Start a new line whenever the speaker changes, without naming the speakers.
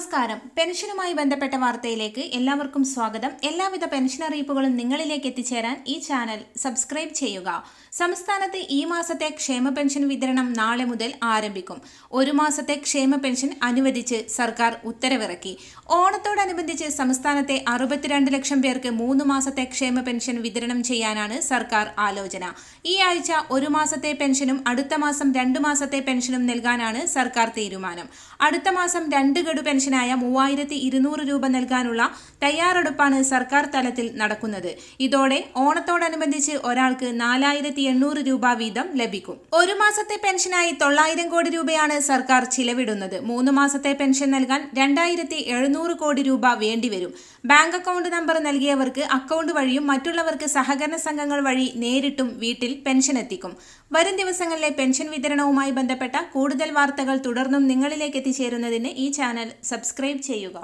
നമസ്കാരം. പെൻഷനുമായി ബന്ധപ്പെട്ട വാർത്തയിലേക്ക് എല്ലാവർക്കും സ്വാഗതം. എല്ലാവിധ പെൻഷൻ അറിയിപ്പുകളും നിങ്ങളിലേക്ക് എത്തിച്ചേരാൻ ഈ ചാനൽ സബ്സ്ക്രൈബ് ചെയ്യുക. സംസ്ഥാനത്ത് ഈ മാസത്തെ ക്ഷേമ പെൻഷൻ വിതരണം നാളെ മുതൽ ആരംഭിക്കും. ഒരു മാസത്തെ ക്ഷേമ പെൻഷൻ അനുവദിച്ച് സർക്കാർ ഉത്തരവിറക്കി. ഓണത്തോടനുബന്ധിച്ച് സംസ്ഥാനത്തെ 62 ലക്ഷം പേർക്ക് 3 മാസത്തെ ക്ഷേമ പെൻഷൻ വിതരണം ചെയ്യാനാണ് സർക്കാർ ആലോചന. ഈ ആഴ്ച ഒരു മാസത്തെ പെൻഷനും അടുത്ത മാസം 2 മാസത്തെ പെൻഷനും നൽകാനാണ് സർക്കാർ തീരുമാനം. അടുത്ത മാസം 2 ഗഡു പെൻഷനായ 3200 രൂപ നൽകാനുള്ള തയ്യാറെടുപ്പാണ് സർക്കാർ തലത്തിൽ നടക്കുന്നത്. ഇതോടെ ഓണത്തോടനുബന്ധിച്ച് ഒരാൾക്ക് 4800 രൂപ വീതം ലഭിക്കും. ഒരു മാസത്തെ പെൻഷനായി 900 കോടി രൂപയാണ് സർക്കാർ ചിലവിടുന്നത്. 3 മാസത്തെ പെൻഷൻ നൽകാൻ 2700 കോടി രൂപ വേണ്ടിവരും. ബാങ്ക് അക്കൗണ്ട് നമ്പർ നൽകിയവർക്ക് അക്കൗണ്ട് വഴിയും മറ്റുള്ളവർക്ക് സഹകരണ സംഘങ്ങൾ വഴി നേരിട്ടും വീട്ടിൽ പെൻഷൻ എത്തിക്കും. വരും ദിവസങ്ങളിലെ പെൻഷൻ വിതരണവുമായി ബന്ധപ്പെട്ട കൂടുതൽ വാർത്തകൾ തുടർന്നും നിങ്ങളിലേക്ക് എത്തിച്ചേരുന്നതിന് ഈ ചാനൽ സബ്സ്ക്രൈബ് ചെയ്യുക.